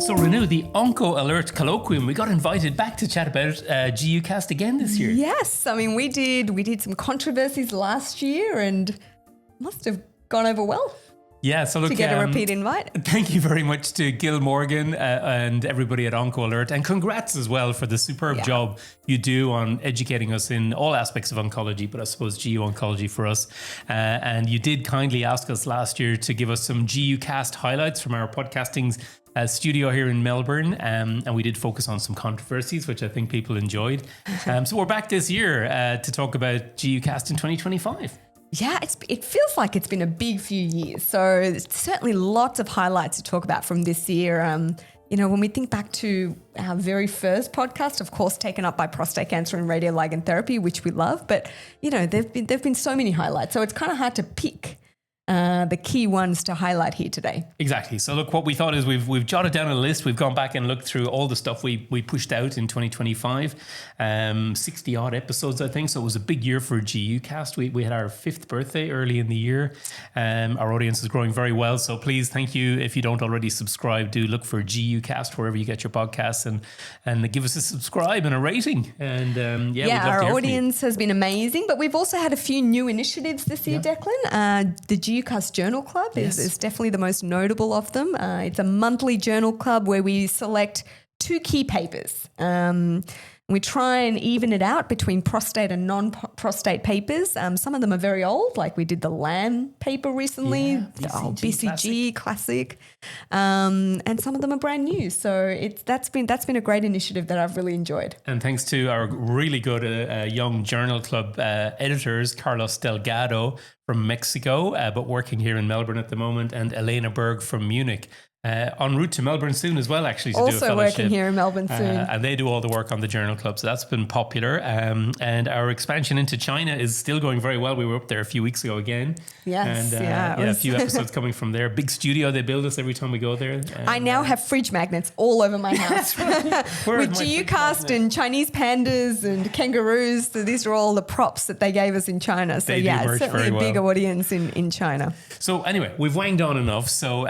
So Renu, the OncoAlert Colloquium, we got invited back to chat about GUcast again this year. Yes, I mean we did some controversies last year and must have gone over well. Yeah, so look, to get a repeat invite. Thank you very much to Gil Morgan and everybody at OncoAlert, and congrats as well for the superb job you do on educating us in all aspects of oncology, but I suppose GU oncology for us. And you did kindly ask us last year to give us some GUcast highlights from our podcasting studio here in Melbourne, and we did focus on some controversies, which I think people enjoyed. So we're back this year to talk about GUcast in 2025. Yeah, it feels like it's been a big few years. So there's certainly lots of highlights to talk about from this year. When we think back to our very first podcast, of course, taken up by prostate cancer and radioligand therapy, which we love. But, there've been so many highlights. So it's kind of hard to pick the key ones to highlight here today. Exactly. So look, what we thought is we've jotted down a list. We've gone back and looked through all the stuff we pushed out in 2025, 60 odd episodes, I think. So it was a big year for GUcast. We had our 5th birthday early in the year. Our audience is growing very well. So please, thank you. If you don't already subscribe, do look for GUcast wherever you get your podcasts and give us a subscribe and a rating. And we'd love to our hear audience has been amazing, but we've also had a few new initiatives this year, Declan. The GUcast Journal Club is definitely the most notable of them. It's a monthly journal club where we select 2 key papers. We try and even it out between prostate and non-prostate papers. Some of them are very old, like we did the LAM paper recently, the old BCG classic. And some of them are brand new. So that's been a great initiative that I've really enjoyed. And thanks to our really good young journal club editors, Carlos Delgado from Mexico, but working here in Melbourne at the moment, and Elena Berg from Munich. En route to Melbourne soon as well, actually, to do a fellowship. Also working here in Melbourne soon. And they do all the work on the Journal Club, so that's been popular. And our expansion into China is still going very well. We were up there a few weeks ago again. Yes, and a few episodes coming from there. Big studio they build us every time we go there. I now have fridge magnets all over my house. With GUcast and Chinese pandas and kangaroos. So these are all the props that they gave us in China. So it's certainly a big audience in China. So anyway, we've wanged on enough. So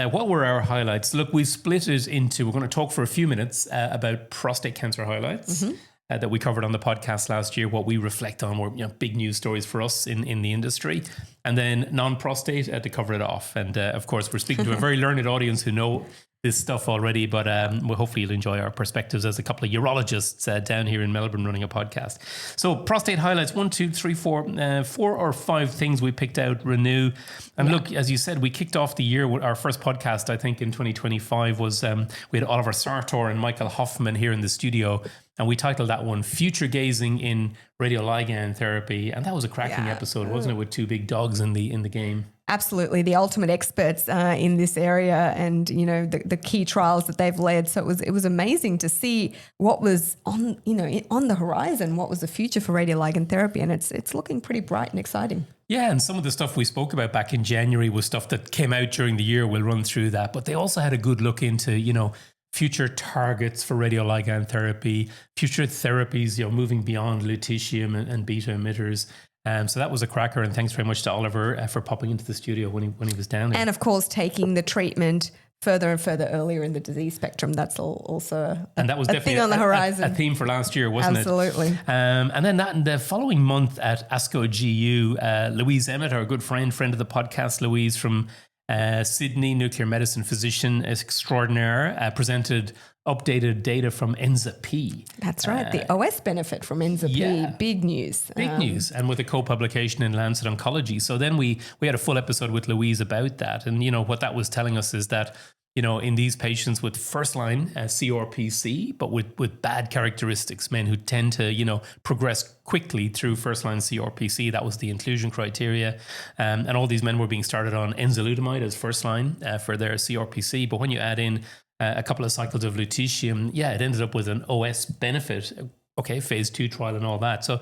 what were our highlights? Look, we've split it into, we're going to talk for a few minutes about prostate cancer highlights that we covered on the podcast last year, what we reflect on were big news stories for us in the industry, and then non-prostate to cover it off. And of course, we're speaking to a very learned audience who know this stuff already, but hopefully you'll enjoy our perspectives as a couple of urologists down here in Melbourne running a podcast. So prostate highlights, 1, 2, 3, 4 or 5 things we picked out, Renu. And look, as you said, we kicked off the year with our first podcast, I think in 2025 was, we had Oliver Sartor and Michael Hoffman here in the studio, and we titled that one Future Gazing in Radioligand Therapy. And that was a cracking episode, wasn't it, with 2 big dogs in the game. Absolutely, the ultimate experts in this area, and the key trials that they've led. So it was amazing to see what was on the horizon, what was the future for radioligand therapy, and it's looking pretty bright and exciting. Yeah, and some of the stuff we spoke about back in January was stuff that came out during the year. We'll run through that, but they also had a good look into future targets for radioligand therapy, future therapies, moving beyond lutetium and beta emitters. So that was a cracker, and thanks very much to Oliver for popping into the studio when he was down there. And of course, taking the treatment further and further earlier in the disease spectrum. That's also and that was definitely thing on the horizon. A theme for last year, wasn't Absolutely. it? And then in the following month at ASCO GU, Louise Emmett, our good friend of the podcast, Louise from Sydney, nuclear medicine physician extraordinaire, presented updated data from ENZA-P. That's right. The OS benefit from ENZA-P. Big news. Big news. And with a co-publication in Lancet Oncology. So then we had a full episode with Louise about that. And, what that was telling us is that, in these patients with first-line CRPC, but with bad characteristics, men who tend to, progress quickly through first-line CRPC, that was the inclusion criteria. And all these men were being started on enzalutamide as first-line for their CRPC. But when you add in a couple of cycles of lutetium, it ended up with an OS benefit. Okay, phase 2 trial and all that. So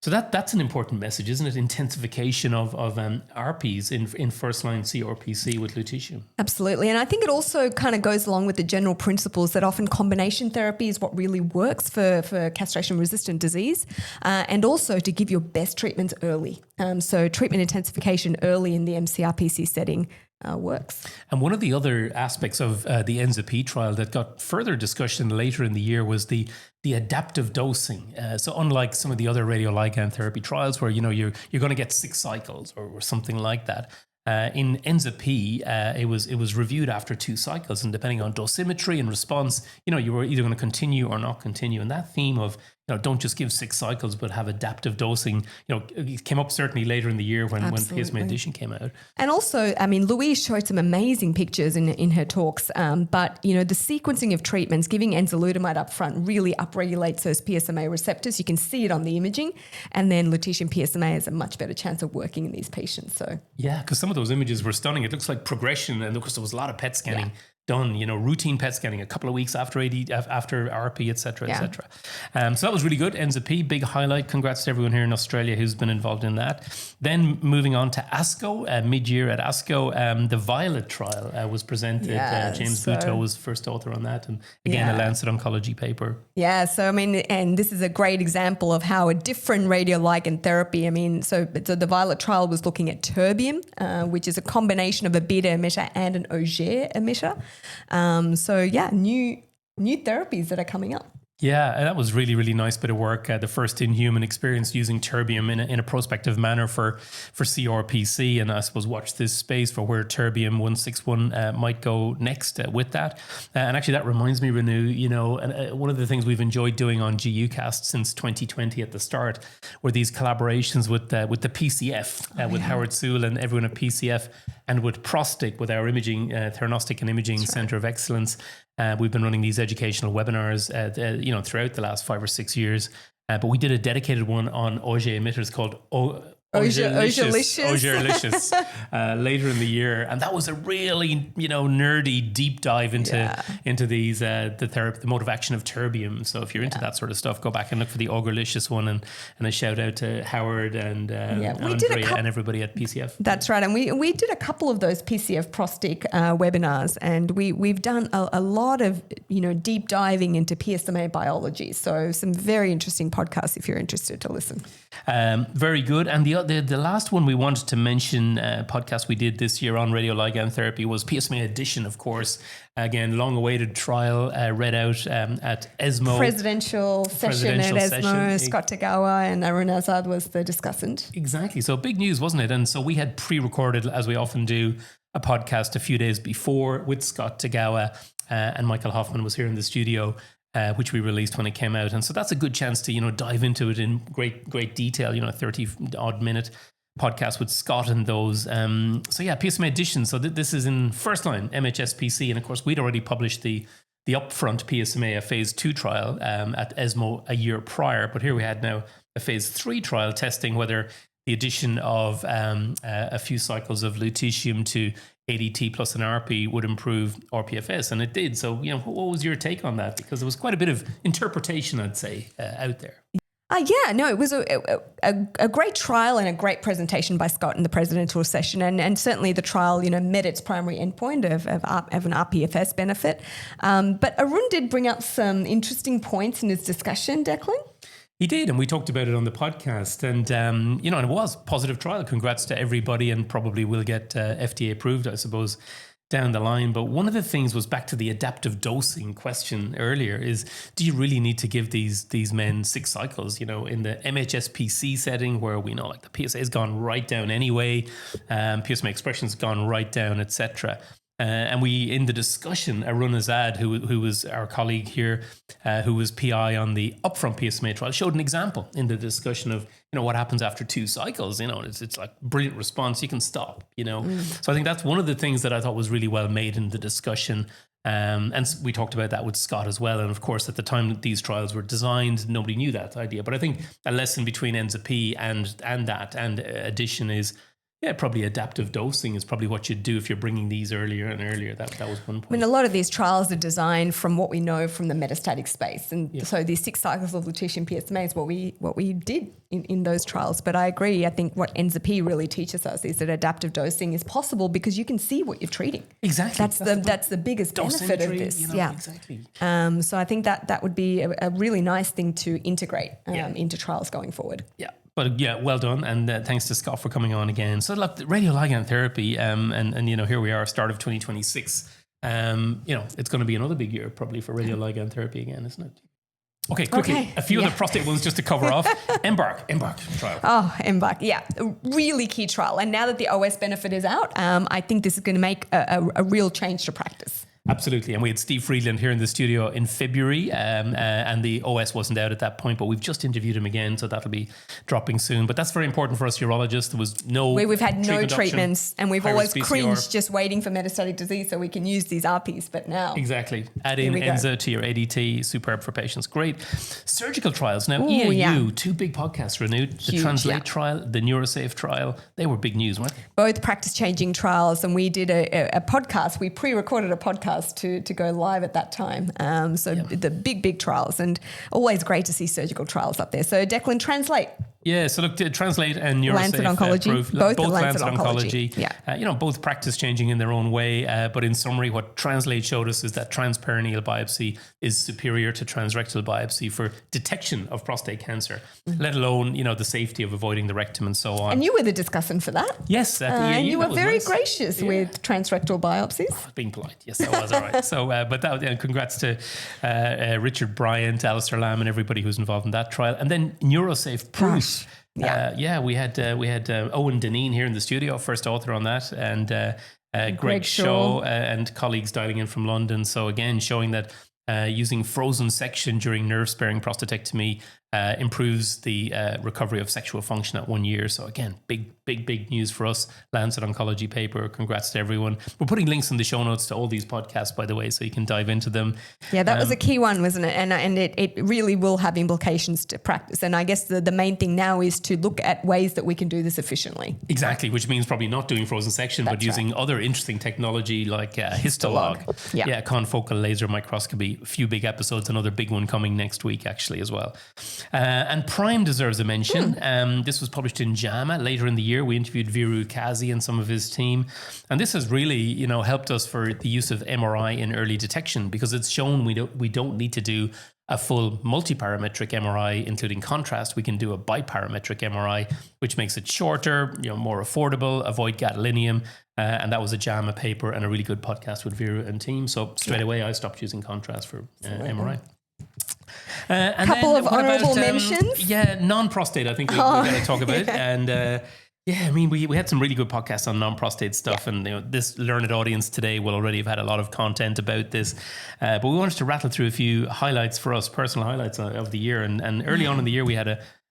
that's an important message, isn't it? Intensification of RPs in first-line CRPC with lutetium. Absolutely. And I think it also kind of goes along with the general principles that often combination therapy is what really works for castration-resistant disease, and also to give your best treatments early. So treatment intensification early in the MCRPC setting works. And one of the other aspects of the ENZA-P trial that got further discussion later in the year was the adaptive dosing. So unlike some of the other radioligand therapy trials where, you're going to get 6 cycles or something like that, in ENZA-P, it was reviewed after 2 cycles, and depending on dosimetry and response, you were either going to continue or not continue. And that theme of don't just give 6 cycles, but have adaptive dosing. It came up certainly later in the year when PSMAddition came out. And also, Louise showed some amazing pictures in her talks. But the sequencing of treatments, giving enzalutamide up front really upregulates those PSMA receptors. You can see it on the imaging, and then lutetium PSMA has a much better chance of working in these patients. So yeah, because some of those images were stunning. It looks like progression, and of course there was a lot of PET scanning. Yeah. Done, routine PET scanning a couple of weeks after after RP, et cetera, et cetera. So that was really good. ENZA-P, big highlight. Congrats to everyone here in Australia who's been involved in that. Then moving on to ASCO, mid-year at ASCO, the Violet trial was presented. James Butow was first author on that, and again, a Lancet Oncology paper. Yeah, so and this is a great example of how a different radioligand therapy, so the Violet trial was looking at terbium, which is a combination of a beta emitter and an Auger emitter. New therapies that are coming up. Yeah, that was really, really nice bit of work. The first in-human experience using terbium in a prospective manner for CRPC, and I suppose watch this space for where terbium 161 might go next with that. And actually, that reminds me, Renu, one of the things we've enjoyed doing on GUcast since 2020 at the start were these collaborations with the PCF, with Howard Sewell and everyone at PCF, and with Prostate, with our imaging, Theranostic and Imaging Centre of Excellence. We've been running these educational webinars, throughout the last 5 or 6 years. But we did a dedicated one on Auger emitters called Augerlicious later in the year, and that was a really nerdy deep dive into these the mode of action of terbium. So if you're into that sort of stuff, go back and look for the Augerlicious one, and a shout out to Howard and Andrea and everybody at PCF. That's right, and we did a couple of those PCF prostate webinars, and we've done a lot of deep diving into PSMA biology. So some very interesting podcasts if you're interested to listen. Very good. And the last one we wanted to mention, podcast we did this year on radioligand therapy, was PSMAddition, of course. Again, long-awaited trial read out at ESMO. Presidential session at ESMO. Scott Tagawa and Arun Azad was the discussant. Exactly. So big news, wasn't it? And so we had pre-recorded, as we often do, a podcast a few days before with Scott Tagawa, and Michael Hoffman was here in the studio, which we released when it came out. And so that's a good chance to, dive into it in great detail, 30-odd minute podcast with Scott and those. PSMAddition. So this is in first line MHSPC. And of course, we'd already published the upfront PSMA, a phase 2 trial at ESMO a year prior. But here we had now a phase 3 trial testing whether the addition of a few cycles of lutetium to ADT plus an RP would improve RPFS, and it did. So, what was your take on that? Because there was quite a bit of interpretation, I'd say, out there. It was a great trial and a great presentation by Scott in the presidential session, and certainly the trial, met its primary endpoint of an RPFS benefit. But Arun did bring up some interesting points in his discussion, Declan. He did, and we talked about it on the podcast, and and it was a positive trial. Congrats to everybody, and probably will get FDA approved, I suppose, down the line. But one of the things was back to the adaptive dosing question earlier: is do you really need to give these men 6 cycles? In the MHSPC setting, where we know like the PSA has gone right down anyway, PSMA expression's gone right down, etc. And we, in the discussion, Arun Azad, who was our colleague here, who was PI on the upfront PSMA trial, showed an example in the discussion of, what happens after 2 cycles. It's like brilliant response. You can stop, So I think that's one of the things that I thought was really well made in the discussion. And we talked about that with Scott as well. And of course, at the time that these trials were designed, nobody knew that idea. But I think a lesson between ENZA-P and addition is, probably adaptive dosing is probably what you'd do if you're bringing these earlier and earlier. That was one point. A lot of these trials are designed from what we know from the metastatic space. And so these 6 cycles of lutetium PSMA is what we did in those trials. But I agree. I think what ENZA-P really teaches us is that adaptive dosing is possible because you can see what you're treating. Exactly. That's the biggest benefit of this. Exactly. So I think that would be a really nice thing to integrate into trials going forward. Yeah. But yeah, well done. And thanks to Scott for coming on again. So look, the radioligand therapy, and here we are, start of 2026. It's going to be another big year probably for radioligand therapy again, isn't it? Okay, quickly, a few other prostate ones just to cover off. EMBARK trial. Oh, EMBARK, yeah, a really key trial. And now that the OS benefit is out, I think this is going to make a real change to practice. Absolutely. And we had Steve Friedland here in the studio in February, and the OS wasn't out at that point, but we've just interviewed him again, so that'll be dropping soon. But that's very important for us urologists. There was we've had no treatments, and we've always cringed just waiting for metastatic disease so we can use these RPs, but now. Exactly. Add in ENZA to your ADT, superb for patients. Great. Surgical trials. Now, EAU, two big podcasts, Renu. The TRANSLATE trial, the NeuroSAFE trial, they were big news, weren't they? Both practice-changing trials, and we did a podcast. We pre-recorded a podcast to go live at that time. The big trials, and always great to see surgical trials up there. So Declan, TRANSLATE. Yeah, so look, TRANSLATE and NeuroSAFE Oncology, both Lancet Oncology. Yeah. Both practice changing in their own way. But in summary, what TRANSLATE showed us is that transperineal biopsy is superior to transrectal biopsy for detection of prostate cancer, let alone, the safety of avoiding the rectum and so on. And you were the discussant for that. Yes. And you were very gracious with transrectal biopsies. Being polite. Yes, I was. All right. So, congrats to Richard Bryant, Alistair Lamb, and everybody who's involved in that trial. And then NeuroSAFE PROOF. We had Owen Deneen here in the studio, first author on that, and Greg Shaw and colleagues dialing in from London. So again, showing that using frozen section during nerve-sparing prostatectomy improves the recovery of sexual function at 1 year. So again, big news for us. Lancet Oncology paper. Congrats to everyone. We're putting links in the show notes to all these podcasts, by the way, so you can dive into them. Yeah, that was a key one, wasn't it? And it really will have implications to practice. And I guess the main thing now is to look at ways that we can do this efficiently. Exactly, which means probably not doing frozen section, but using other interesting technology like histolog. Confocal laser microscopy. A few big episodes, another big one coming next week actually as well. And Prime deserves a mention. This was published in JAMA later in the year. We interviewed Viru Kazi and some of his team. And this has really, helped us for the use of MRI in early detection, because it's shown we don't need to do a full multiparametric MRI, including contrast. We can do a biparametric MRI, which makes it shorter, more affordable, avoid gadolinium. And that was a JAMA paper and a really good podcast with Viru and team. So straight away, I stopped using contrast for MRI. A couple of honorable mentions. Non-prostate, I think we're going to talk about. And we had some really good podcasts on non-prostate stuff. And this learned audience today will already have had a lot of content about this. But we wanted to rattle through a few highlights for us, personal highlights of the year. And early on in the year, we had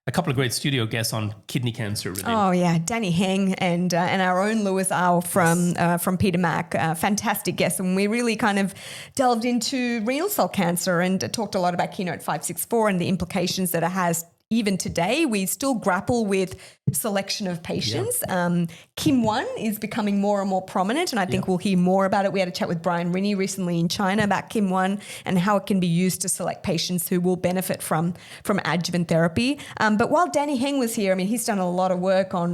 a couple of great studio guests on kidney cancer. Really. Oh yeah, Danny Heng and our own Lewis Au from Peter Mac, fantastic guests, and we really kind of delved into renal cell cancer and talked a lot about Keynote 564 and the implications that it has. Even today, we still grapple with selection of patients. Kim 1 is becoming more and more prominent, and I think we'll hear more about it. We had a chat with Brian Renu recently in China about Kim 1 and how it can be used to select patients who will benefit from adjuvant therapy. But while Danny Heng was here, he's done a lot of work on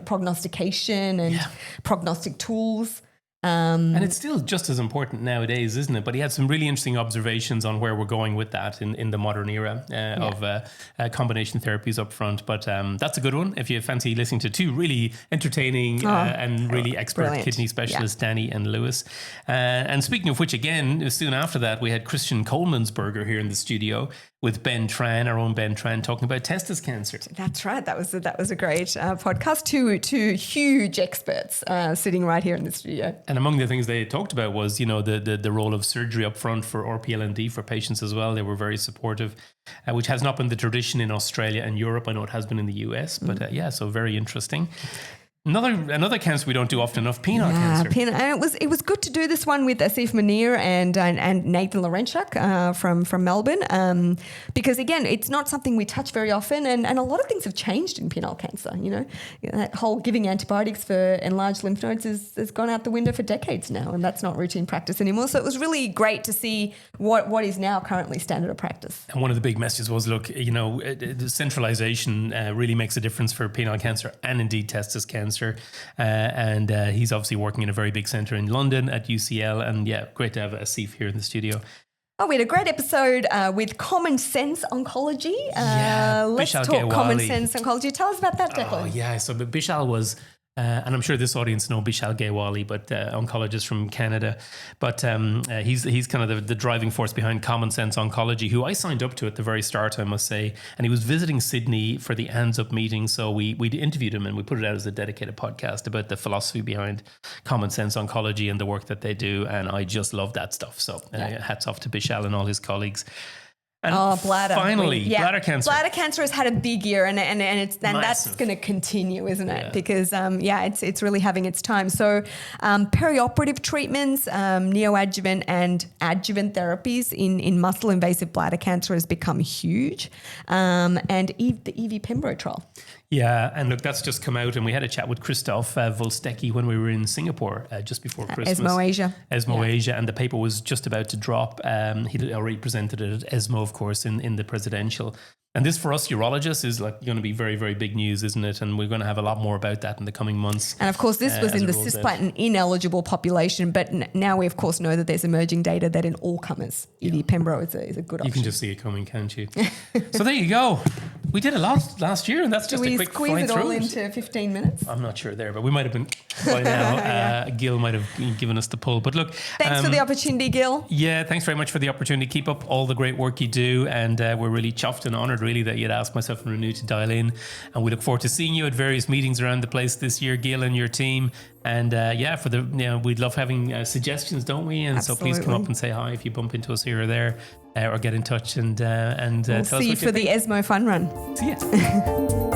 prognostication and prognostic tools. And it's still just as important nowadays, isn't it? But he had some really interesting observations on where we're going with that in the modern era of combination therapies up front. But that's a good one if you fancy listening to two really entertaining and really expert kidney specialists, Danny and Lewis. And speaking of which, again, soon after that, we had Christian Coleman'sberger here in the studio with Ben Tran, our own Ben Tran, talking about testis cancer. That's right. That was a great podcast. Two huge experts sitting right here in the studio. And among the things they talked about was, the role of surgery up front for RPLND for patients as well. They were very supportive, which has not been the tradition in Australia and Europe. I know it has been in the US, but so very interesting. Another cancer we don't do often enough, penile cancer. And it was good to do this one with Asif Munir and Nathan Larenchuk from Melbourne, because again, it's not something we touch very often, and a lot of things have changed in penile cancer. That whole giving antibiotics for enlarged lymph nodes has gone out the window for decades now, and that's not routine practice anymore. So it was really great to see what is now currently standard of practice. And one of the big messages was, look, the centralization really makes a difference for penile cancer and indeed testis cancer. And he's obviously working in a very big centre in London at UCL. And great to have Asif here in the studio. Oh, we had a great episode with Common Sense Oncology. Let's Bishal talk Common Gaywali. Sense Oncology. Tell us about that, Declan. Oh, yeah. So Bishal was, and I'm sure this audience know Bishal Gaywali, but oncologist from Canada. But he's kind of the driving force behind Common Sense Oncology, who I signed up to at the very start, I must say. And he was visiting Sydney for the ENZA-P meeting. So we interviewed him and we put it out as a dedicated podcast about the philosophy behind Common Sense Oncology and the work that they do. And I just love that stuff. So hats off to Bishal and all his colleagues. And bladder. Finally, bladder cancer. Bladder cancer has had a big year, and that's going to continue, isn't it? Yeah. Because it's really having its time. So, perioperative treatments, neoadjuvant and adjuvant therapies in muscle invasive bladder cancer has become huge, and the EV Pembro trial. Yeah, and look, that's just come out, and we had a chat with Christoph Volstecki when we were in Singapore just before Christmas. ESMO Asia. Asia, and the paper was just about to drop. He already presented it at ESMO, of course, in the presidential. And this, for us urologists, is like going to be very, very big news, isn't it? And we're going to have a lot more about that in the coming months. And of course, this was in the cisplatin ineligible population, but now we, of course, know that there's emerging data that in all comers, EV Pembro is a good option. You can just see it coming, can't you? So there you go. We did a lot last year, and that's just a quick squeeze fly it through all into 15 minutes? I'm not sure there, but we might have been by now. Gil might have given us the pull. But look, thanks for the opportunity, Gil. Yeah, thanks very much for the opportunity. Keep up all the great work you do, and we're really chuffed and honoured, really, that you'd asked myself and Renu to dial in. And we look forward to seeing you at various meetings around the place this year, Gil and your team. And we'd love having suggestions, don't we? And Absolutely. So please come up and say hi if you bump into us here or there, or get in touch and tell us what you see you for the ESMO Fun Run. See ya.